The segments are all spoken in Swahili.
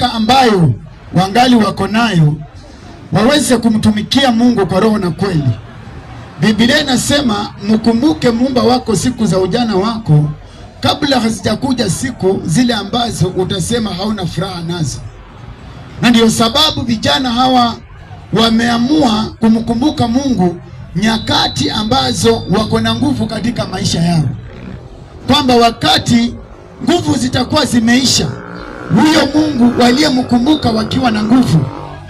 miaka ambayo wangali wako nayo waweze kumtumikia Mungu kwa roho na kweli. Biblia inasema mkumbuke Muumba wako siku za ujana wako, kabla hazijakuja siku zile ambazo utasema hauna furaha nazo. Na ndio sababu vijana hawa wameamua kumkumbuka Mungu nyakati ambazo wako na nguvu katika maisha yao, kwamba wakati nguvu zitakuwa zimeisha, huyo Mungu waliyemkumbuka wakiwa na nguvu,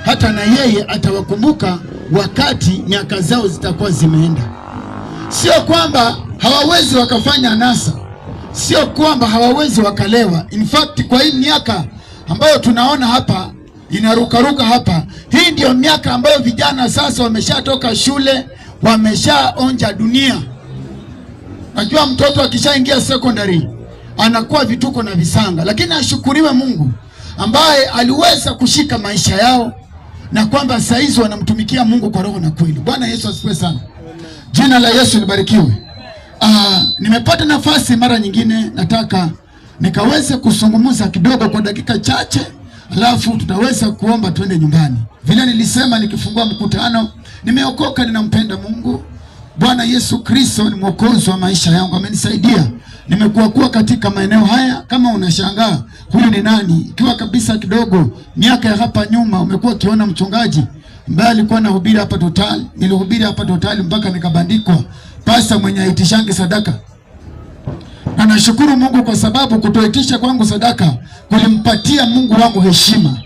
hata na yeye atawakumbuka wakati miaka zao zitakuwa zimeenda. Sio kwamba hawawezi wakafanya anasa, sio kwamba hawawezi wakalewa. In fact, kwa hii miaka ambayo tunaona hapa inarukaruka hapa, hii ndio miaka ambayo vijana sasa wameshatoka shule, wameshaonja dunia. Najua mtoto akishaingia secondary anakuwa vituko na visanga, lakini ashukuriwe Mungu ambaye aliweza kushika maisha yao na kwamba saizi wanamtumikia Mungu kwa roho na kweli. Bwana Yesu asifiwe sana. Jina la Yesu libarikiwe. Nimepata nafasi mara nyingine, nataka nikaweze kuzungumza kidogo kwa dakika chache, alafu tutaweza kuomba twende nyumbani. Vile nilisema nikifungua mkutano, nimeokoka, ninampenda Mungu. Bwana Yesu Kristo ni mwokozi wa maisha yangu, amenisaidia. Nimekuwa katika maeneo haya. Kama unashangaa huyu ni nani, ikiwa kabisa kidogo miaka ya hapa nyuma umekuwa ukiona mchungaji ambaye alikuwa anahubiri hapa Total. Nilihubiri hapa Total mpaka nikabandikwa pasta mwenye aitishangi sadaka. Na nashukuru Mungu kwa sababu kutoitisha kwangu sadaka kulimpatia Mungu wangu heshima.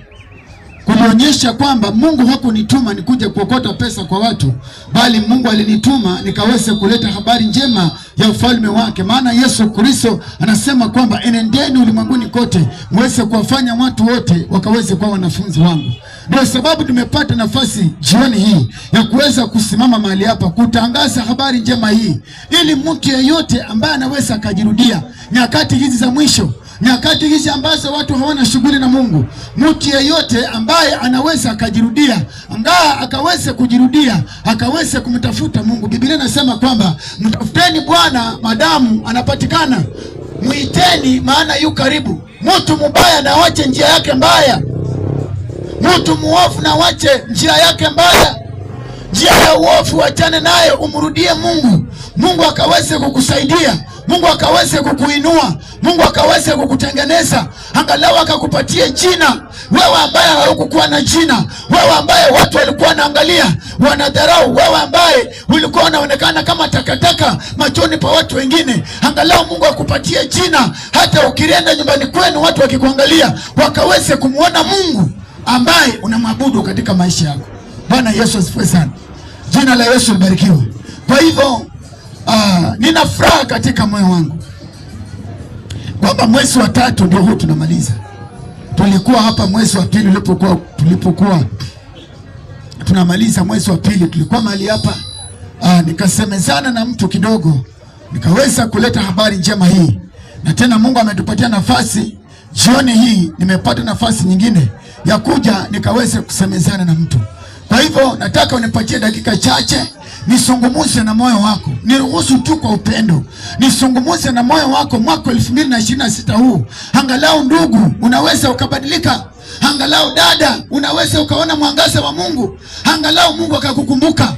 Kulionyesha kwamba Mungu hakunituma nikuje kuokota pesa kwa watu, bali Mungu alinituma nikaweze kuleta habari njema ya ufalme wake. Maana Yesu Kristo anasema kwamba enendeni ulimwenguni kote mweze kuwafanya watu wote wakaweze kuwa wanafunzi wangu. Ndio sababu tumepata nafasi jioni hii ya kuweza kusimama mahali hapa kutangaza habari njema hii, ili mtu yeyote ambaye anaweza akajirudia nyakati hizi za mwisho, nyakati hizi ambazo watu hawana shughuli na Mungu, mtu yeyote ambaye anaweza akajirudia, angaa akaweze kujirudia, akaweze kumtafuta Mungu. Biblia inasema kwamba mtafuteni Bwana madamu anapatikana, muiteni maana yu karibu. Mtu mubaya na wache njia yake mbaya, mtu muovu na wache njia yake mbaya. Njia ya uovu wachane nayo, umrudie Mungu. Mungu akaweze kukusaidia, Mungu akaweze kukuinua, Mungu akaweze kukutengeneza, angalau akakupatie jina. Wewe ambaye haukukuwa na jina, wewe ambaye watu walikuwa wanaangalia wanadharau, wewe ambaye ulikuwa unaonekana kama takataka machoni pa watu wengine, angalau Mungu akupatie jina. Hata ukienda nyumbani kwenu watu wakikuangalia wakaweze kumuona Mungu ambaye unamwabudu katika maisha yako. Bwana Yesu asifiwe sana. Jina la Yesu libarikiwe. Kwa hivyo nina furaha katika moyo wangu kwamba mwezi wa 3 ndio huu tunamaliza. Tulikuwa hapa mwezi wa 2 tulipokuwa tunamaliza mwezi wa 2, tulikuwa mahali hapa. Nikasemezana na mtu kidogo, nikaweza kuleta habari njema hii, na tena Mungu ametupatia nafasi jioni hii. Nimepata nafasi nyingine ya kuja nikaweza kusemezana na mtu. Kwa hivyo nataka unipatie dakika chache nisungumuze na moyo wako. Niruhusu tu kwa upendo nisungumuze na moyo wako. Mwaka 2026 huu, angalau ndugu unaweza ukabadilika, angalau dada unaweza ukaona mwangaza wa Mungu, angalau Mungu akakukumbuka.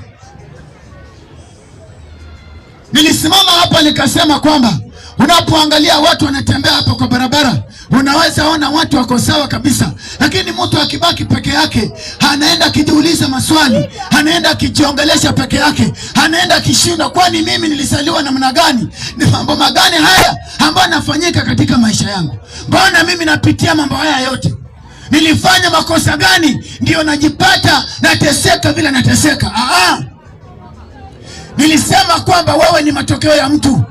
Nilisimama hapa nikasema kwamba unapoangalia watu wanatembea hapa kwa barabara, unaweza ona watu wako sawa kabisa, lakini mtu akibaki peke yake, anaenda akijiuliza maswali, anaenda akijiongelesha peke yake, anaenda akishinda, kwani mimi nilisaliwa namna gani? Ni mambo magani haya ambayo yanafanyika katika maisha yangu? Mbona mimi napitia mambo haya yote? Nilifanya makosa gani ndio najipata nateseka vile nateseka? Nilisema kwamba wewe ni matokeo ya mtu.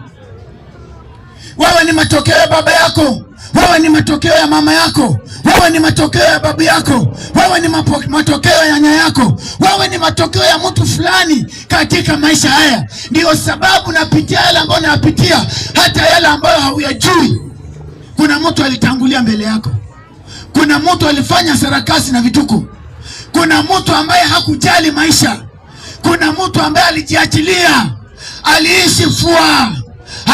Wewe ni matokeo ya baba yako, wewe ni matokeo ya mama yako, wewe ni matokeo ya babu yako, wewe ni matokeo ya nyanya yako, wewe ni matokeo ya mtu fulani katika maisha haya. Ndio sababu napitia yale ambayo napitia, hata yale ambayo hauyajui. Kuna mtu alitangulia mbele yako, kuna mtu alifanya sarakasi na vituko, kuna mtu ambaye hakujali maisha, kuna mtu ambaye alijiachilia, aliishi fua,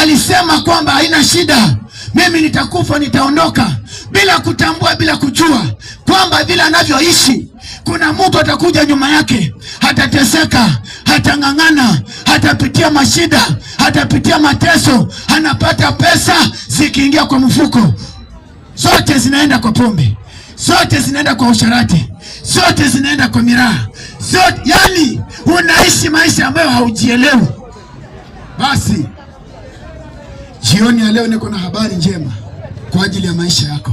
alisema kwamba haina shida, mimi nitakufa nitaondoka. bila kutambua, bila kujua kwamba vile anavyoishi kuna mtu atakuja nyuma yake, hatateseka, hatang'ang'ana, hatapitia mashida, hatapitia mateso, anapata pesa zikiingia kwa mfuko, zote zinaenda kwa pombe, zote zinaenda kwa usharati, zote zinaenda kwa miraa, zote. Yani unaishi maisha ambayo haujielewi. Basi jioni ya leo niko na habari njema kwa ajili ya maisha yako.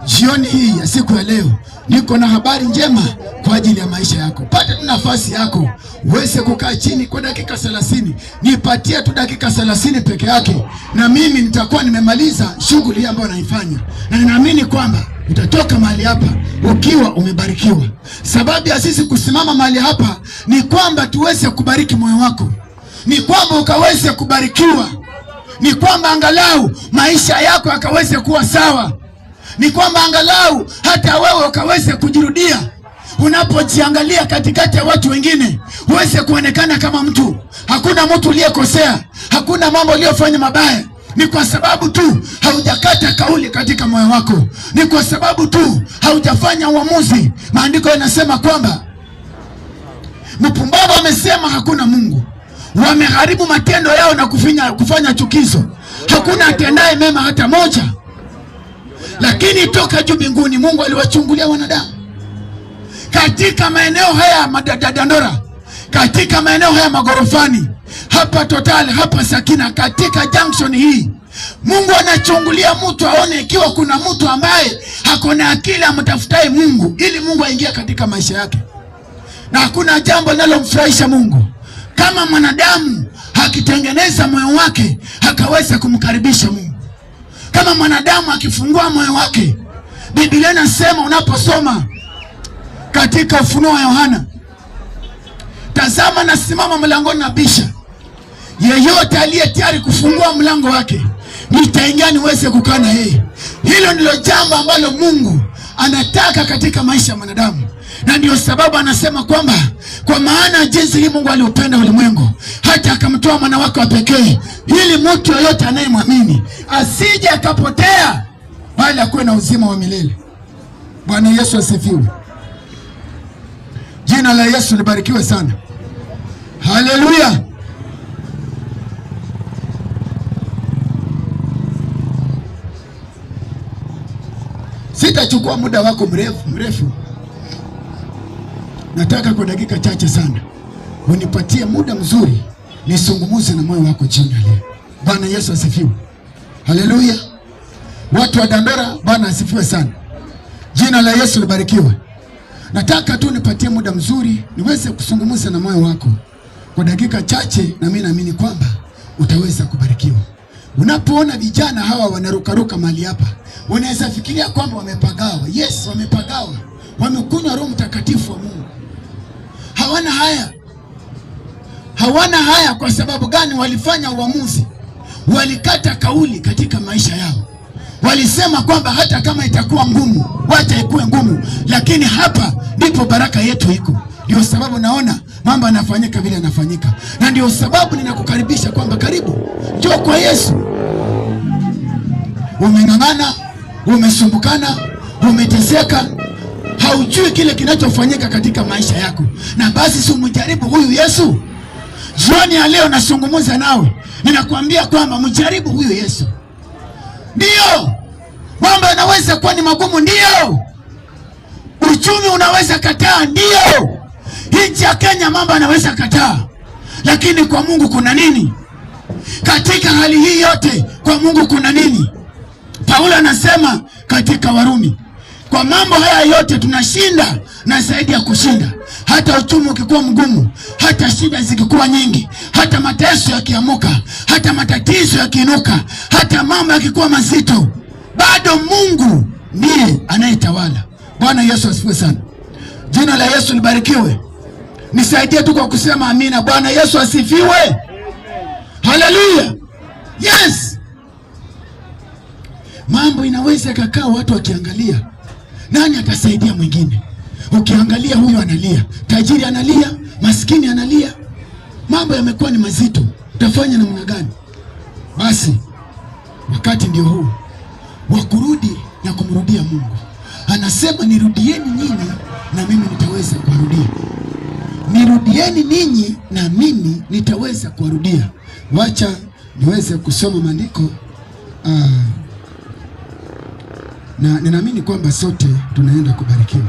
Jioni hii ya siku ya leo niko na habari njema kwa ajili ya maisha yako. Pata nafasi yako uweze kukaa chini kwa dakika 30. Nipatie tu dakika 30 peke yake, na mimi nitakuwa nimemaliza shughuli ambayo naifanya, na ninaamini kwamba utatoka mahali hapa ukiwa umebarikiwa. Sababu ya sisi kusimama mahali hapa ni kwamba tuweze kubariki moyo wako, ni kwamba ukaweze kubarikiwa, ni kwamba angalau maisha yako yakaweze kuwa sawa, ni kwamba angalau hata wewe ukaweze kujirudia. Unapojiangalia katikati ya watu wengine uweze kuonekana kama mtu. Hakuna mtu uliyekosea, hakuna mambo uliyofanya mabaya. Ni kwa sababu tu haujakata kauli katika moyo wako, ni kwa sababu tu haujafanya uamuzi. Maandiko yanasema kwamba mpumbavu amesema hakuna Mungu. Wameharibu matendo yao na kufanya chukizo. Hakuna atendaye mema hata moja. Lakini toka juu mbinguni Mungu aliwachungulia wanadamu. Katika maeneo haya Dandora, katika maeneo haya magorofani, hapa Total, hapa Sakina, katika junction hii, Mungu anachungulia mtu aone ikiwa kuna mtu ambaye hakuna akili amtafutaye Mungu ili Mungu aingie katika maisha yake. Na hakuna jambo linalomfurahisha Mungu kama mwanadamu akitengeneza moyo wake akaweza kumkaribisha Mungu. Kama mwanadamu akifungua moyo wake, Biblia inasema unaposoma katika Ufunuo wa Yohana, tazama nasimama mlangoni nabisha, yeyote aliye tayari kufungua mlango wake nitaingia niweze kukaa na yeye. Hilo ndilo jambo ambalo Mungu anataka katika maisha ya mwanadamu. Na ndio sababu anasema kwamba kwa maana jinsi hii Mungu aliupenda ulimwengu hata akamtoa mwana wake wa pekee, ili mtu yoyote anayemwamini asije akapotea, bali akuwe na uzima wa milele. Bwana Yesu asifiwe. Jina la Yesu libarikiwe sana. Haleluya. Sitachukua muda wako mrefu. Nataka kwa dakika chache sana unipatie muda mzuri nisungumuze na moyo wako jioni leo. Bwana Yesu asifiwe. Haleluya. Watu wa Dandora, Bwana asifiwe sana. Jina la Yesu libarikiwe. Nataka tu nipatie muda mzuri niweze kusungumuza na moyo wako kwa dakika chache, na mimi naamini kwamba utaweza kubarikiwa. Unapoona vijana hawa wanarukaruka mahali hapa, unaweza fikiria kwamba wamepagawa. Yes, wamepagawa. Wamekunywa Roho Mtakatifu wa Mungu. Hawana haya. Hawana haya kwa sababu gani? Walifanya uamuzi. Walikata kauli katika maisha yao. Walisema kwamba hata kama itakuwa ngumu, wacha ikuwe ngumu, lakini hapa ndipo baraka yetu iko. Ndio sababu naona mambo yanafanyika vile yanafanyika. Na ndio sababu ninakukaribisha kwamba karibu, njoo kwa Yesu. Umeng'ang'ana, umesumbukana, umeteseka, haujui kile kinachofanyika katika maisha yako, na basi si umjaribu huyu Yesu. Jioni ya leo nasungumuza nawe, ninakuambia kwamba mjaribu huyu Yesu. Ndio mambo yanaweza kuwa ni magumu, ndio uchumi unaweza kataa, ndio nchi ya Kenya mambo yanaweza kataa, lakini kwa Mungu kuna nini? Katika hali hii yote kwa Mungu kuna nini? Paulo anasema katika Warumi, kwa mambo haya yote tunashinda na zaidi ya kushinda. Hata uchumi ukikuwa mgumu, hata shida zikikuwa nyingi, hata mateso yakiamuka, hata matatizo yakiinuka, hata mambo yakikuwa mazito, bado Mungu ndiye anayetawala. Bwana Yesu asifiwe sana. Jina la Yesu libarikiwe. Nisaidie tu kwa kusema amina. Bwana Yesu asifiwe. Haleluya. Yes. Mambo inaweza kakaa watu wakiangalia, nani atasaidia mwingine? Ukiangalia huyo analia, tajiri analia, maskini analia, mambo yamekuwa ni mazito, utafanya namna gani? Basi wakati ndio huu wa kurudi ya kumrudia Mungu. Anasema nirudieni nyinyi na mimi nitaweza kuwarudia. Nirudieni ninyi na mimi nitaweza kuwarudia. Wacha niweze kusoma maandiko na ninaamini kwamba sote tunaenda kubarikiwa.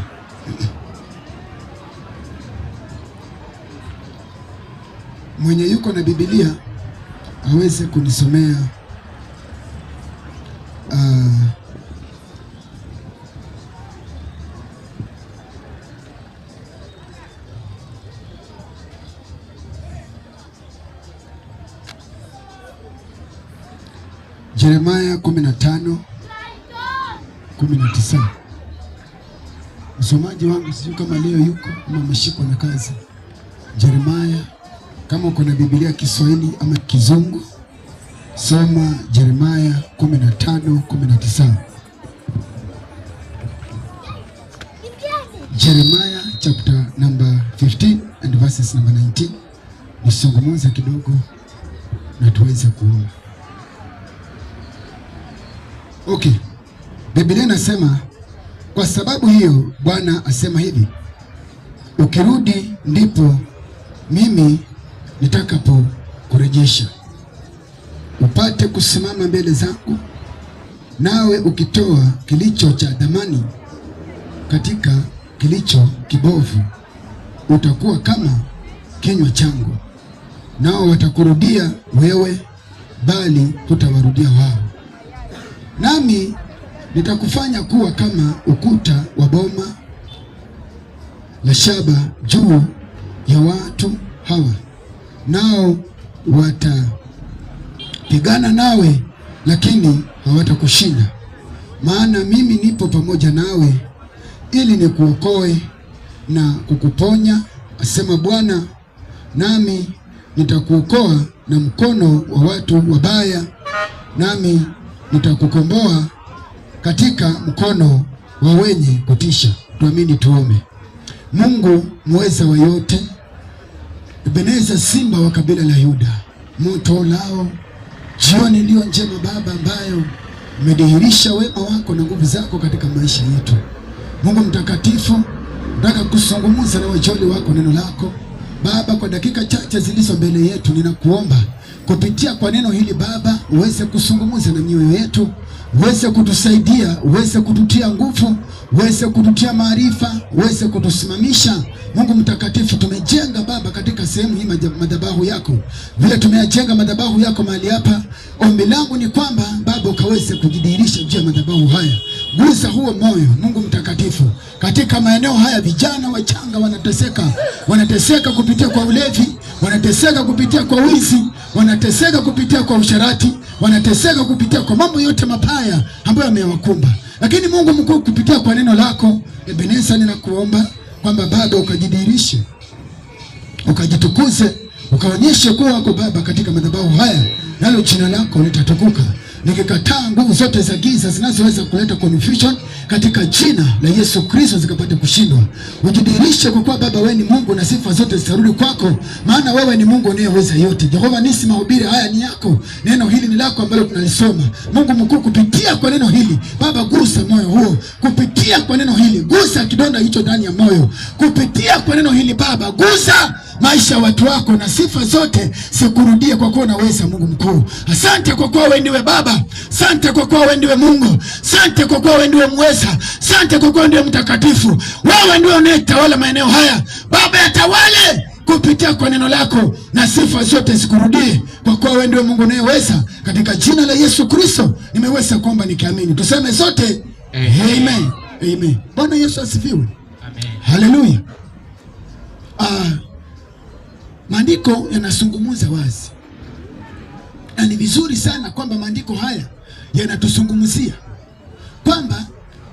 Mwenye yuko na Biblia aweze kunisomea Yeremia 15:19. Msomaji wangu sijui kama leo yuko ama ameshikwa na kazi. Yeremia, kama uko na Biblia Kiswahili ama Kizungu, soma Yeremia 15:19. Jeremiah chapter number 15 and verses number 19. Nisungumuze kidogo na tuweze kuomba. Okay. Biblia inasema, kwa sababu hiyo Bwana asema hivi, ukirudi ndipo mimi nitakapo kurejesha, upate kusimama mbele zangu, nawe ukitoa kilicho cha dhamani katika kilicho kibovu, utakuwa kama kinywa changu, nao watakurudia wewe, bali hutawarudia wao. Nami nitakufanya kuwa kama ukuta wa boma la shaba juu ya watu hawa, nao watapigana nawe, lakini hawatakushinda, maana mimi nipo pamoja nawe ili nikuokoe na kukuponya, asema Bwana. Nami nitakuokoa na mkono wa watu wabaya, nami nitakukomboa katika mkono wa wenye kutisha. Tuamini tuombe. Mungu muweza wa yote, Ebeneza, simba wa kabila la Yuda, moto lao jioni iliyo njema Baba, ambayo umedhihirisha wema wako na nguvu zako katika maisha yetu. Mungu mtakatifu, nataka kusungumuza na wajoli wako neno lako Baba kwa dakika chache zilizo mbele yetu. Ninakuomba kupitia kwa neno hili Baba, uweze kusungumuza na mioyo yetu, uweze kutusaidia, uweze kututia nguvu, uweze kututia maarifa, uweze kutusimamisha. Mungu mtakatifu, tumejenga Baba katika sehemu hii madhabahu yako, vile tumeyajenga madhabahu yako mahali hapa. Ombi langu ni kwamba Baba ukaweze kujidhihirisha juu ya madhabahu haya. Gusa huo moyo Mungu mtakatifu. Katika maeneo haya vijana wachanga wanateseka kupitia kwa ulevi, wanateseka kupitia kwa wizi, wanateseka kupitia kwa usharati, wanateseka kupitia kwa mambo yote mabaya ambayo yamewakumba. Lakini Mungu mkuu, kupitia kwa neno lako Ebeneza, ninakuomba kwamba Baba ukajidhihirishe, ukajitukuze, ukaonyeshe kuwa wako Baba katika madhabahu haya, nalo jina lako litatukuka. Nikikataa nguvu zote za giza zinazoweza kuleta confusion katika jina la Yesu Kristo zikapate kushindwa. Ujidhihirishe kwa kuwa Baba wewe ni Mungu na sifa zote zitarudi kwako, maana wewe ni Mungu unayeweza yote. Jehova nisi, mahubiri haya ni yako, neno hili ni lako ambalo tunalisoma. Mungu mkuu, kupitia kwa neno hili Baba, gusa moyo huo. Kupitia kwa neno hili gusa kidonda hicho ndani ya moyo. Kupitia kwa neno hili Baba, gusa maisha watu wako na sifa zote sikurudie, kwa kuwa unaweza. Mungu mkuu, asante kwa kuwa wewe ndiwe Baba, asante kwa kuwa wewe ndiwe Mungu, asante kwa kuwa wewe ndiwe mweza, asante kwa kuwa ndiwe mtakatifu. Wewe ndiwe unayetawala maeneo haya Baba, yatawale kupitia kwa neno lako na sifa zote zikurudie, kwa kuwa wewe ndiwe Mungu unayeweza. Katika jina la Yesu Kristo nimeweza kuomba nikiamini. Tuseme sote amen. Amen. Bwana Yesu asifiwe. Amen. Haleluya. Maandiko yanasungumuza wazi, na ni vizuri sana kwamba maandiko haya yanatusungumuzia kwamba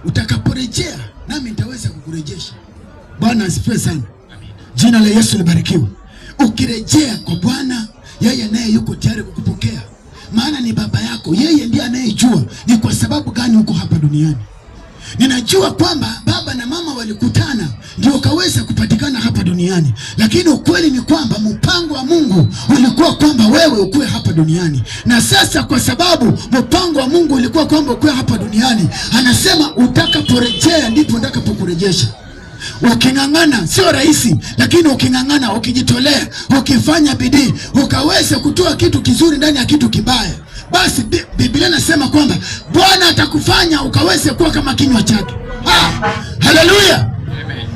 utakaporejea nami nitaweza kukurejesha. Bwana asifiwe sana. Jina la Yesu libarikiwe. Ukirejea kwa Bwana, yeye naye yuko tayari kukupokea, maana ni baba yako. Yeye ndiye anayejua ni kwa sababu gani uko hapa duniani. Ninajua kwamba baba na mama walikutana ndio kaweza kupatikana hapa duniani. duniani. Lakini ukweli ni kwamba mpango wa Mungu ulikuwa kwamba wewe ukue hapa duniani. Na sasa kwa sababu mpango wa Mungu ulikuwa kwamba ukue hapa duniani, anasema utakaporejea ndipo nitakapokurejesha. Uking'ang'ana, sio rahisi, lakini uking'ang'ana, ukijitolea, ukifanya bidii, ukaweza kutoa kitu kizuri ndani ya kitu kibaya, basi Biblia inasema kwamba Bwana atakufanya ukaweze kuwa kama kinywa chake. Haleluya!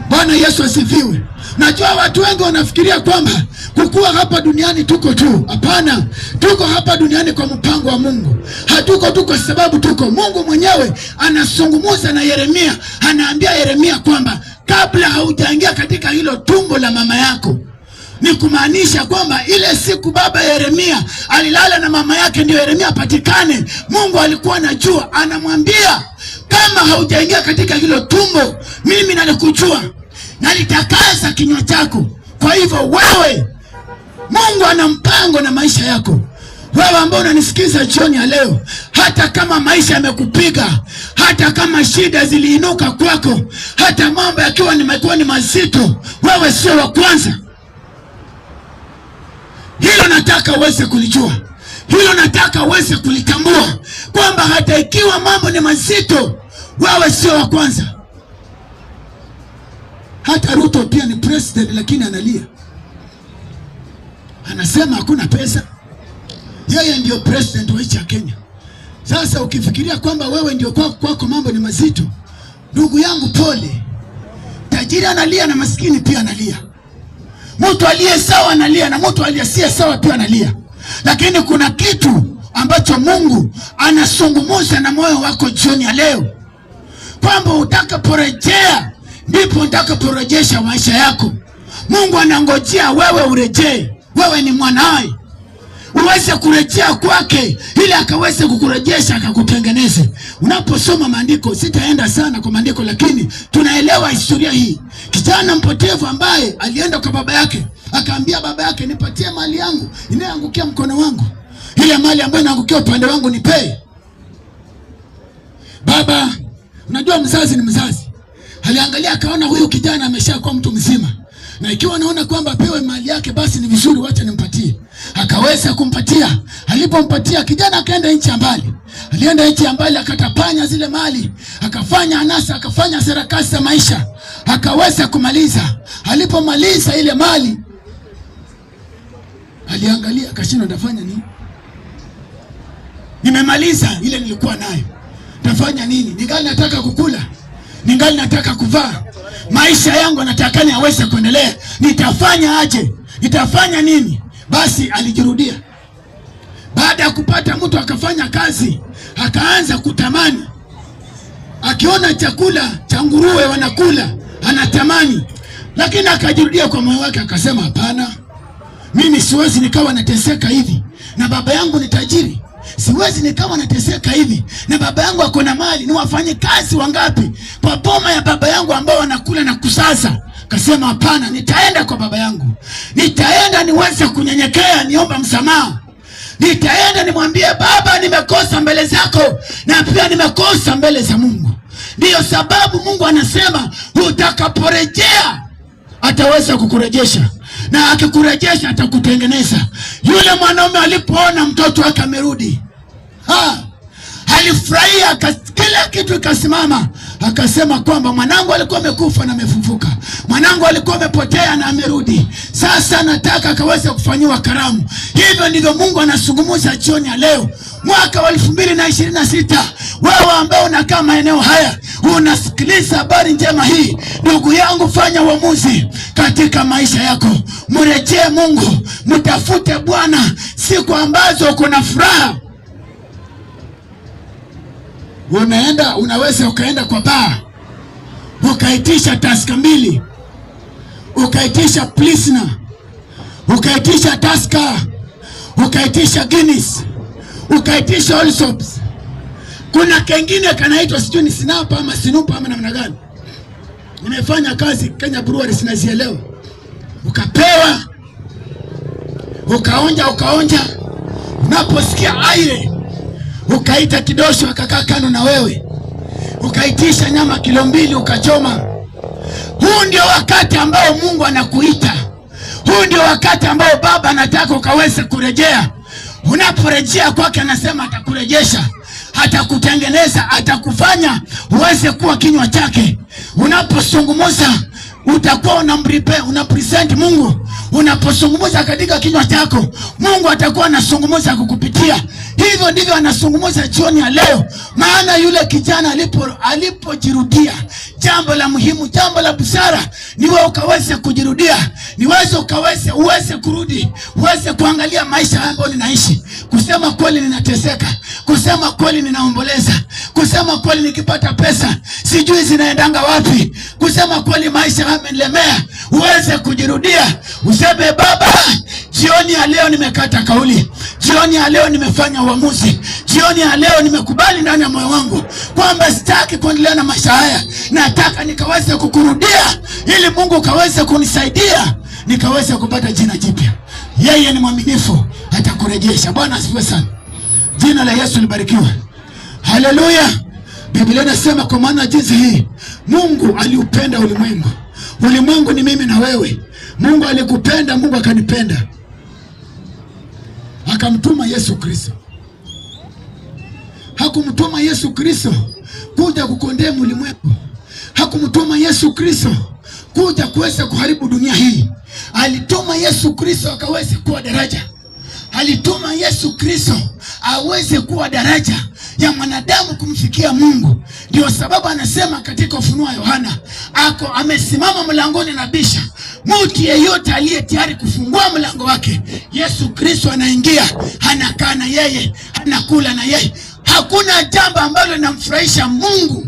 Bwana Yesu asifiwe. Najua watu wengi wanafikiria kwamba kukua hapa duniani tuko tu. Hapana, tuko hapa duniani kwa mpango wa Mungu. Hatuko tu kwa sababu tuko. Mungu mwenyewe anazungumza na Yeremia, anaambia Yeremia kwamba kabla haujaingia katika hilo tumbo la mama yako, ni kumaanisha kwamba ile siku baba Yeremia alilala na mama yake ndio Yeremia apatikane, Mungu alikuwa anajua, anamwambia kama haujaingia katika hilo tumbo, mimi nalikujua, nalitakaza kinywa chako. Kwa hivyo wewe, Mungu ana mpango na maisha yako. Wewe ambao unanisikiza jioni ya leo, hata kama maisha yamekupiga, hata kama shida ziliinuka kwako, hata mambo yakiwa ni mazito, wewe sio wa kwanza. Hilo nataka uweze kulijua. Hilo nataka uweze kulitambua kwamba hata ikiwa mambo ni mazito, wewe sio wa kwanza. Hata Ruto pia ni president, lakini analia. Anasema hakuna pesa. Yeye ndio president wa nchi ya Kenya. Sasa ukifikiria kwamba wewe ndio kwako mambo ni mazito, ndugu yangu, pole. Tajiri analia na maskini pia analia. Mtu aliye sawa analia na mtu aliyesiye sawa pia analia. Lakini kuna kitu ambacho Mungu anazungumza na moyo wako jioni ya leo, kwamba utakaporejea ndipo utakaporejesha maisha yako. Mungu anangojea wewe urejee. Wewe ni mwanae, uweze kurejea kwake ili akaweze kukurejesha, akakutengeneze. Unaposoma maandiko, sitaenda sana kwa maandiko, lakini tunaelewa historia hii. Kijana mpotevu ambaye alienda kwa baba yake, akaambia baba yake, nipatie mali yangu inayoangukia mkono wangu, ile mali ambayo inaangukia upande wangu nipe. Baba, unajua mzazi ni mzazi, aliangalia akaona huyu kijana ameshakuwa mtu mzima, na ikiwa anaona kwamba apewe mali yake, basi ni vizuri, wacha nimpatie. Akaweza kumpatia. Alipompatia, kijana akaenda nchi ya mbali. Alienda nchi ya mbali, akatapanya zile mali, akafanya anasa, akafanya sarakasi za maisha, akaweza kumaliza. Alipomaliza ile mali, aliangalia akashindwa, nitafanya nini? Nimemaliza ile nilikuwa nayo, nitafanya nini? Ningali nataka kukula, ningali nataka kuvaa, maisha yangu natakani aweze kuendelea, nitafanya aje? Nitafanya nini? Basi alijirudia. Baada ya kupata mtu akafanya kazi, akaanza kutamani. Akiona chakula cha nguruwe wanakula, anatamani. Lakini akajirudia kwa moyo wake, akasema hapana, mimi siwezi nikawa nateseka hivi na baba yangu ni tajiri. Siwezi nikawa nateseka hivi na baba yangu ako na mali. Ni wafanye kazi wangapi kwa boma ya baba yangu ambao wanakula na kusaza? Kasema hapana, nitaenda kwa baba yangu. Nitaenda niweze kunyenyekea, niomba msamaha. Nitaenda nimwambie, baba, nimekosa mbele zako na pia nimekosa mbele za Mungu. Ndiyo sababu Mungu anasema utakaporejea ataweza kukurejesha, na akikurejesha atakutengeneza. Yule mwanaume alipoona mtoto wake amerudi, alifurahia, kila kitu ikasimama. Akasema kwamba mwanangu alikuwa amekufa na amefufuka, mwanangu alikuwa amepotea na amerudi, sasa nataka akaweze kufanyiwa karamu. Hivyo ndivyo Mungu anazungumza jioni ya leo, mwaka wa 2026. Wewe ambao unakaa maeneo haya, unasikiliza habari njema hii, ndugu yangu, fanya uamuzi katika maisha yako. Mrejee Mungu, mtafute Bwana siku ambazo kuna furaha. Unaweza ukaenda kwa baa, ukaitisha Tusker 2, ukaitisha Pilsner, ukaitisha Tusker, ukaitisha Guinness, ukaitisha Allsops. Kuna kengine kanaitwa sijui ni Sinapa ama Sinupa ama namna gani. Nimefanya kazi Kenya Breweries, sinazielewa. Ukapewa, ukaonja, unaposikia aire ukaita kidosho akakaa kando na wewe, ukaitisha nyama kilo 2 ukachoma. Huu ndio wakati ambao Mungu anakuita. Huu ndio wakati ambao Baba anataka ukaweze kurejea. Unaporejea kwake, anasema atakurejesha, atakutengeneza, atakufanya uweze kuwa kinywa chake. Unapozungumza utakuwa unapresent Mungu. Unapozungumza katika kinywa chako, Mungu atakuwa anazungumza kukupitia. Hivyo ndivyo anazungumza jioni ya leo. Maana yule kijana alipojirudia, jambo la muhimu, jambo la busara ni wewe ukaweze kujirudia, ni wewe uweze kurudi, uweze kuangalia maisha ambayo ninaishi, kusema kweli ninateseka, kusema kweli ninaomboleza, kusema kweli nikipata pesa sijui zinaendanga wapi, kusema kweli maisha yamenilemea. Uweze kujirudia, useme Baba, jioni ya leo nimekata kauli, jioni ya leo nimefanya uamuzi, jioni ya leo nimekubali ndani ya moyo wangu kwamba sitaki kuendelea na maisha haya. Nataka nikaweze kukurudia, ili Mungu kaweze kunisaidia nikaweze kupata jina jipya. Yeye ni mwaminifu, atakurejesha. Bwana asifiwe sana. Jina la Yesu libarikiwe. Haleluya. Biblia inasema kwa maana jinsi hii Mungu aliupenda ulimwengu. Ulimwengu ni mimi na wewe. Mungu alikupenda, Mungu akanipenda, akamtuma Yesu Kristo. Hakumtuma Yesu Kristo kuja kukondemu ulimwengu. Hakumtuma Yesu Kristo kuja kuweza kuharibu dunia hii. Alituma Yesu Kristo akaweze kuwa daraja. Alituma Yesu Kristo aweze kuwa daraja ya mwanadamu kumfikia Mungu. Ndio sababu anasema katika Ufunuo wa Yohana, amesimama mlangoni na bisha. Mtu yeyote aliye tayari kufungua mlango wake, Yesu Kristo anaingia, anakaa na yeye, anakula na yeye. Hakuna jambo ambalo linamfurahisha Mungu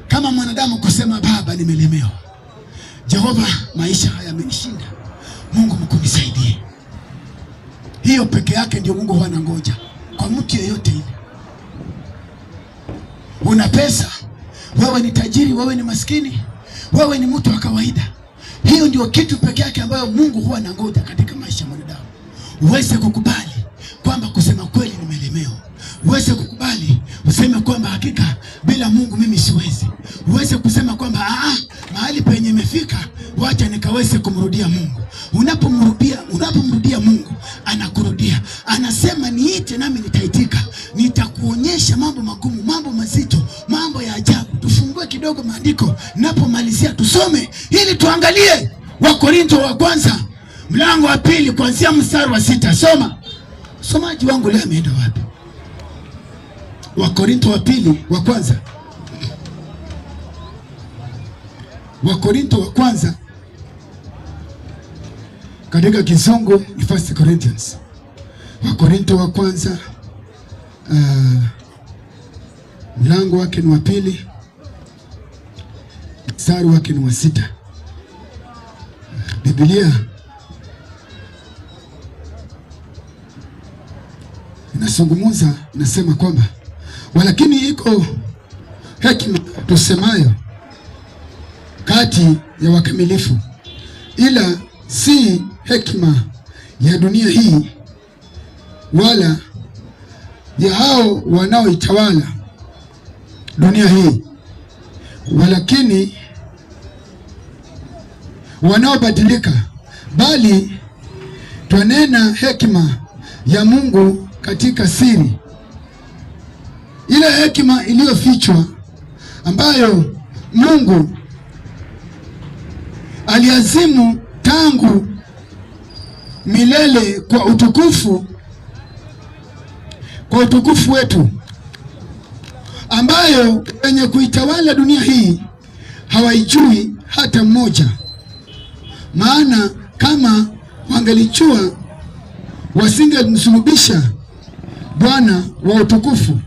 kama mwanadamu kusema Baba, nimelemewa. Jehova, maisha haya yamenishinda. Mungu mkunisaidie. Hiyo peke yake ndio Mungu huwa anangoja kwa mtu yeyote ile. Una pesa, wewe ni tajiri, wewe ni maskini, wewe ni mtu wa kawaida, hiyo ndio kitu peke yake ambayo Mungu huwa anangoja katika maisha ya mwanadamu. Uweze kukubali kwamba kusema kweli nimelemewa. Uweze kukubali, useme kwamba hakika bila Mungu mimi siwezi. Uweze kusema kwamba mahali penye nimefika, wacha nikaweze kumrudia Mungu. Unapomrudia Mungu, anakurudia. Anasema niite nami nitaitika. Nitakuonyesha mambo magumu, mambo mazito, mambo ya ajabu. Tufungue kidogo maandiko, napomalizia tusome ili tuangalie Wakorintho wa kwanza mlango wa 2 kuanzia mstari wa 6. Soma. Somaji wangu leo ameenda wapi? Wakorintho wa 2 wa kwanza. Wakorintho wa kwanza katika Kizungu ni 1 Corinthians. Wakorintho wa kwanza mlango wake ni wa 2, mstari wake ni wa 6. Biblia inazungumza, inasema kwamba walakini iko hekima tusemayo kati ya wakamilifu, ila si hekima ya dunia hii, wala ya hao wanaoitawala dunia hii, walakini wanaobadilika, bali twanena hekima ya Mungu katika siri, ile hekima iliyofichwa ambayo Mungu aliazimu tangu milele kwa utukufu wetu, ambayo wenye kuitawala dunia hii hawaijui hata mmoja. Maana kama wangelijua, wasingemsulubisha Bwana wa utukufu.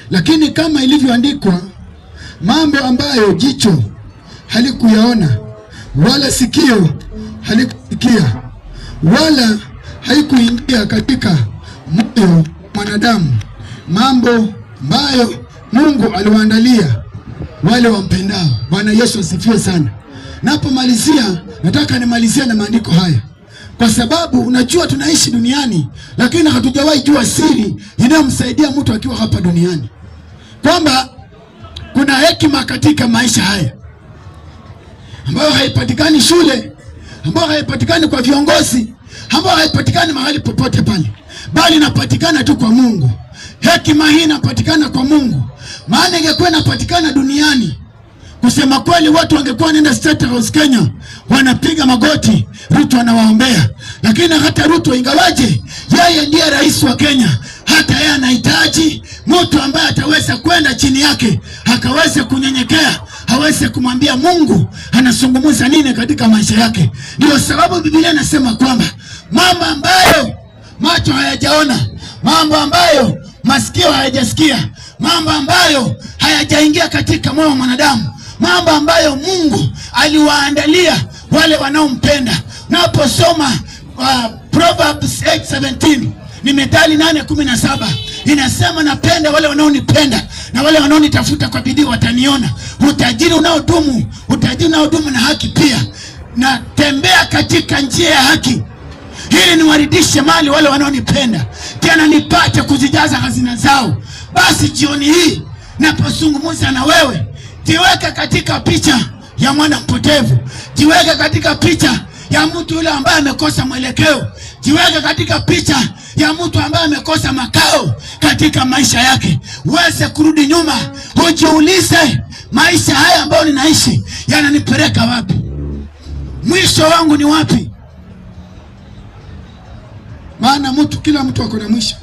Lakini kama ilivyoandikwa, mambo ambayo jicho halikuyaona, wala sikio halikusikia, wala haikuingia katika moyo mwanadamu, mambo ambayo Mungu aliwaandalia wale wampendao. Bwana Yesu asifiwe sana. Napomalizia, nataka nimalizie na maandiko haya, kwa sababu unajua tunaishi duniani, lakini hatujawahi jua siri inayomsaidia mtu akiwa hapa duniani, kwamba kuna hekima katika maisha haya. ambayo haipatikani shule, ambayo haipatikani kwa viongozi, ambayo haipatikani mahali popote pale, bali inapatikana tu kwa Mungu. Hekima hii inapatikana kwa Mungu. Maana ingekuwa inapatikana duniani, kusema kweli watu wangekuwa wanaenda State House Kenya wanapiga magoti, Ruto anawaombea. Lakini hata Ruto, ingawaje yeye ndiye rais wa Kenya, hata yeye anahitaji mtu ambaye ataweza kwenda chini yake, akaweze kunyenyekea, aweze kumwambia Mungu anazungumza nini katika maisha yake. Ndio sababu Biblia inasema kwamba mambo ambayo macho hayajaona, mambo ambayo masikio hayajasikia, mambo ambayo hayajaingia katika moyo wa mwanadamu, mambo ambayo Mungu aliwaandalia wale wanaompenda. Naposoma Proverbs 8:17, ni Methali 8:17, inasema napenda wale wanaonipenda na wale wanaonitafuta kwa bidii wataniona. Utajiri unaodumu, utajiri unaodumu na haki pia. Na tembea katika njia ya haki ili niwaridishe mali wale wanaonipenda, tena nipate kuzijaza hazina zao. Basi jioni hii napozungumza na wewe, jiweke katika picha ya mwana mpotevu, jiweke katika picha ya mtu yule ambaye amekosa mwelekeo, jiweke katika picha ya mtu ambaye amekosa makao katika maisha yake. Uweze kurudi nyuma, ujiulize, maisha haya ambayo ninaishi yananipeleka wapi? Mwisho wangu ni wapi? Maana kila mtu ako na mwisho.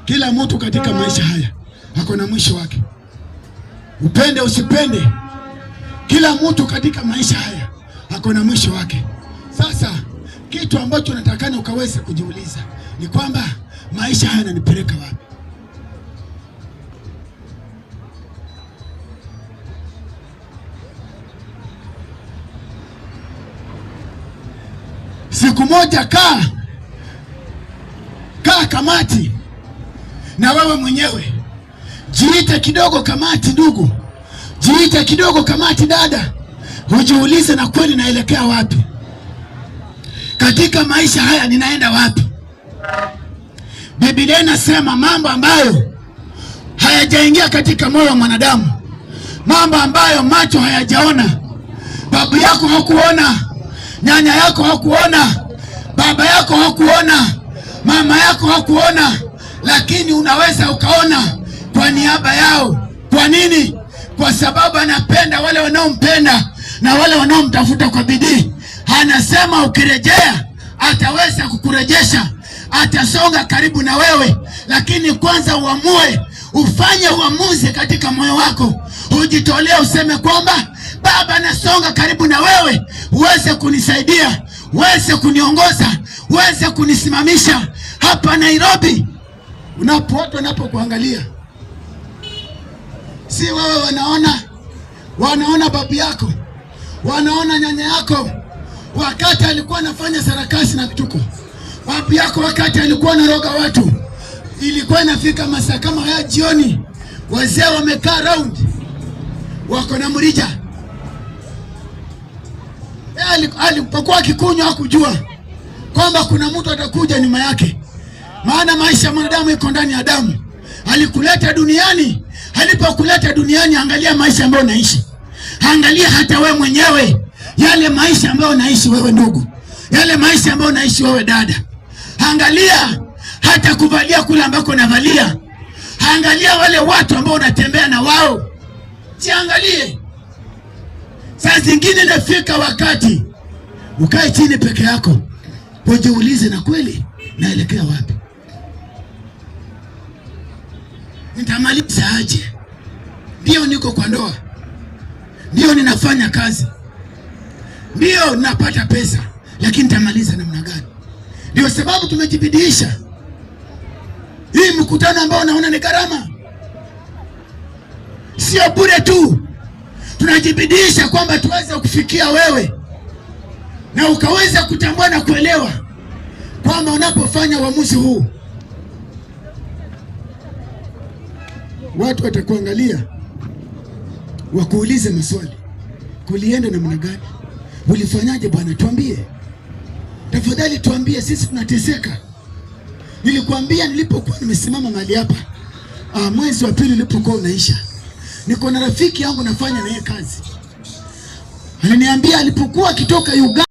Kila mtu katika maisha haya ako na mwisho wake. Upende usipende, kila mtu katika maisha haya ako na mwisho wake. Sasa kitu ambacho natakana ukaweza kujiuliza ni kwamba maisha haya yananipeleka wapi? Siku moja kaa kamati na wewe mwenyewe. Jiite kidogo kamati ndugu, jiite kidogo kamati dada, ujiulize na kweli naelekea wapi? Katika maisha haya ninaenda wapi? Biblia inasema mambo ambayo hayajaingia katika moyo wa mwanadamu, mambo ambayo macho hayajaona, babu yako hakuona, nyanya yako hakuona, baba yako hakuona, mama yako hakuona, lakini unaweza ukaona kwa niaba yao. Kwa nini? Kwa sababu anapenda wale wanaompenda na wale wanaomtafuta kwa bidii. Anasema ukirejea ataweza kukurejesha, atasonga karibu na wewe, lakini kwanza uamue, ufanye uamuzi katika moyo wako, ujitolee, useme kwamba Baba, nasonga karibu na wewe, uweze kunisaidia, uweze kuniongoza, uweze kunisimamisha hapa Nairobi. Watu wanapokuangalia, si wewe wanaona babu yako, wanaona nyanya yako wakati alikuwa anafanya sarakasi na vituko, babu yako wakati alikuwa anaroga watu. Ilikuwa inafika masaa kama haya jioni, wazee wamekaa round, wako na mrija. Alipokuwa akikunywa hakujua kwamba kuna mtu atakuja nyuma yake. Maana maisha ya mwanadamu iko ndani ya damu. Alikuleta duniani, alipokuleta duniani, angalia maisha ambayo unaishi. Angalia hata wewe mwenyewe, yale maisha ambayo unaishi wewe ndugu, yale maisha ambayo unaishi wewe dada. Angalia hata kuvalia kule ambako unavalia. Angalia wale watu ambao unatembea na wao. Jiangalie. Saa zingine nafika wakati ukae chini peke yako, ujiulize na kweli naelekea wapi? Nitamaliza aje? Ndio niko kwa ndoa, ndio ninafanya kazi, ndio ninapata pesa, lakini nitamaliza namna gani? Ndio sababu tumejibidiisha. Hii mkutano ambao unaona ni gharama, sio bure tu. Tunajibidiisha kwamba tuweze kufikia wewe na ukaweza kutambua na kuelewa kwamba unapofanya uamuzi huu, watu watakuangalia, wakuulize maswali. Kulienda namna gani? Ulifanyaje bwana? Tuambie. Tafadhali tuambie, sisi tunateseka. Nilikwambia nilipokuwa nimesimama mahali hapa, mwezi wa pili ulipokuwa unaisha, Niko na rafiki yangu nafanya naye kazi, aliniambia alipokuwa akitoka Uganda